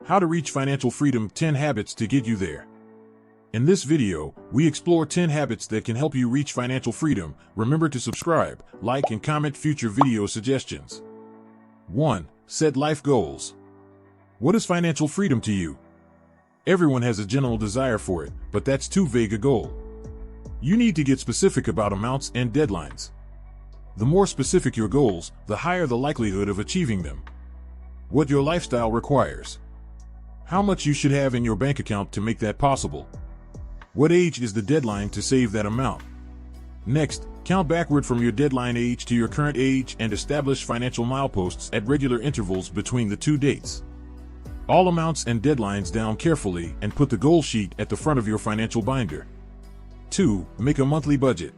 How to reach financial freedom: 10 habits to get you there. In this video, we explore 10 habits that can help you reach financial freedom. Remember to subscribe, like, and comment future video suggestions. 1. Set life goals. What is financial freedom to you? Everyone has a general desire for it, but that's too vague a goal. You need to get specific about amounts and deadlines. The more specific your goals, the higher the likelihood of achieving them. What your lifestyle requires. How much you should have in your bank account to make that possible. What age is the deadline to save that amount? Next, count backward from your deadline age to your current age and establish financial mileposts at regular intervals between the two dates. All amounts and deadlines down carefully and put the goal sheet at the front of your financial binder. 2. Make a monthly budget.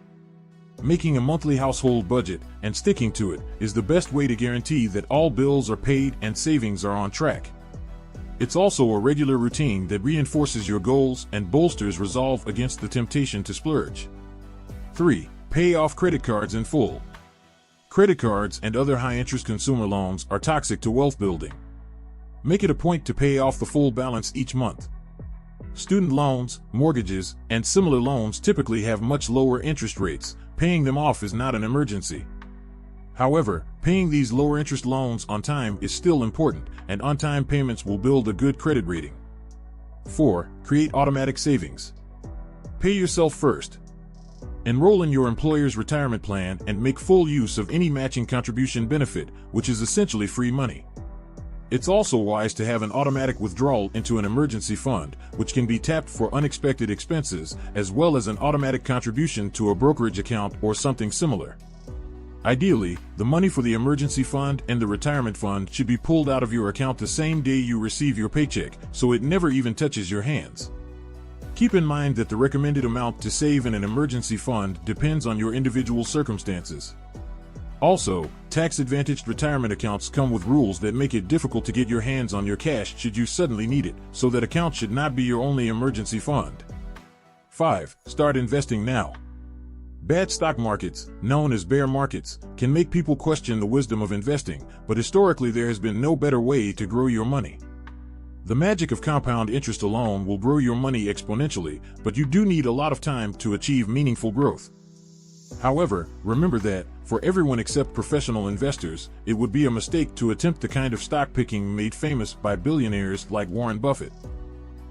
Making a monthly household budget and sticking to it is the best way to guarantee that all bills are paid and savings are on track. It's also a regular routine that reinforces your goals and bolsters resolve against the temptation to splurge. 3. Pay off credit cards in full. Credit cards and other high-interest consumer loans are toxic to wealth building. Make it a point to pay off the full balance each month. Student loans, mortgages, and similar loans typically have much lower interest rates. Paying them off is not an emergency. However, paying these lower interest loans on time is still important, and on-time payments will build a good credit rating. 4. Create automatic savings. Pay yourself first. Enroll in your employer's retirement plan and make full use of any matching contribution benefit, which is essentially free money. It's also wise to have an automatic withdrawal into an emergency fund, which can be tapped for unexpected expenses, as well as an automatic contribution to a brokerage account or something similar. Ideally, the money for the emergency fund and the retirement fund should be pulled out of your account the same day you receive your paycheck, so it never even touches your hands. Keep in mind that the recommended amount to save in an emergency fund depends on your individual circumstances. Also, tax-advantaged retirement accounts come with rules that make it difficult to get your hands on your cash should you suddenly need it, so that account should not be your only emergency fund. 5. Start investing now. Bad stock markets, known as bear markets, can make people question the wisdom of investing, but historically there has been no better way to grow your money. The magic of compound interest alone will grow your money exponentially, but you do need a lot of time to achieve meaningful growth. However, remember that, for everyone except professional investors, it would be a mistake to attempt the kind of stock picking made famous by billionaires like Warren Buffett.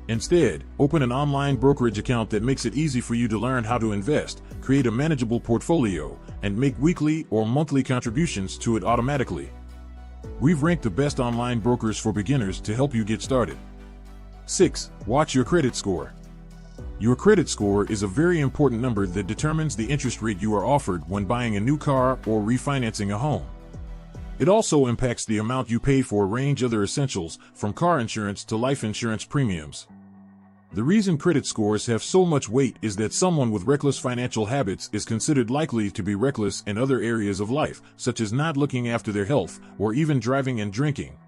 Instead, open an online brokerage account that makes it easy for you to learn how to invest, create a manageable portfolio, and make weekly or monthly contributions to it automatically. We've ranked the best online brokers for beginners to help you get started. 6. Watch your credit score. Your credit score is a very important number that determines the interest rate you are offered when buying a new car or refinancing a home. It also impacts the amount you pay for a range of other essentials, from car insurance to life insurance premiums. The reason credit scores have so much weight is that someone with reckless financial habits is considered likely to be reckless in other areas of life, such as not looking after their health, or even driving and drinking.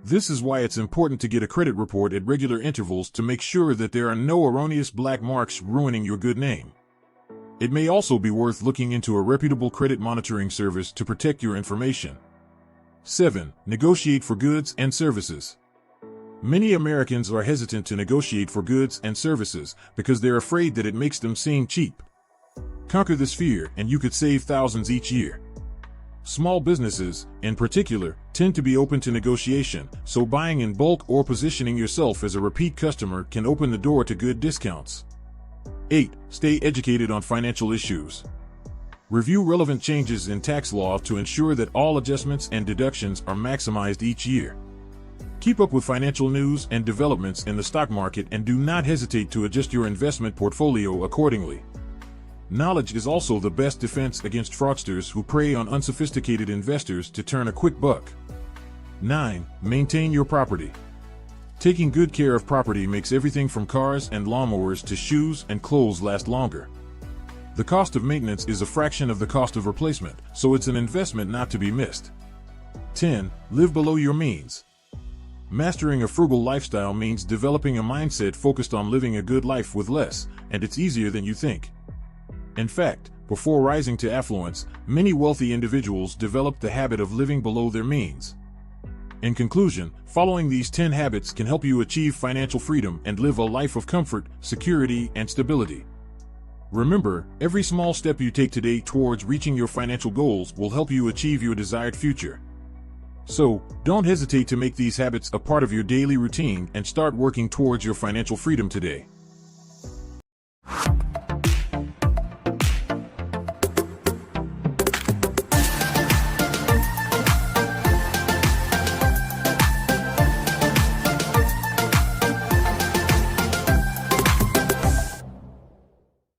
This is why it's important to get a credit report at regular intervals to make sure that there are no erroneous black marks ruining your good name. It may also be worth looking into a reputable credit monitoring service to protect your information. 7. Negotiate for goods and services. Many Americans are hesitant to negotiate for goods and services because they're afraid that it makes them seem cheap. Conquer this fear and you could save thousands each year. Small businesses, in particular, tend to be open to negotiation, so buying in bulk or positioning yourself as a repeat customer can open the door to good discounts. 8. Stay educated on financial issues. Review relevant changes in tax law to ensure that all adjustments and deductions are maximized each year. Keep up with financial news and developments in the stock market and do not hesitate to adjust your investment portfolio accordingly. Knowledge is also the best defense against fraudsters who prey on unsophisticated investors to turn a quick buck. 9. Maintain your property. Taking good care of property makes everything from cars and lawnmowers to shoes and clothes last longer. The cost of maintenance is a fraction of the cost of replacement, so it's an investment not to be missed. 10. Live below your means. Mastering a frugal lifestyle means developing a mindset focused on living a good life with less, and it's easier than you think. In fact, before rising to affluence, many wealthy individuals developed the habit of living below their means. In conclusion, following these 10 habits can help you achieve financial freedom and live a life of comfort, security, and stability. Remember, every small step you take today towards reaching your financial goals will help you achieve your desired future. So, don't hesitate to make these habits a part of your daily routine and start working towards your financial freedom today.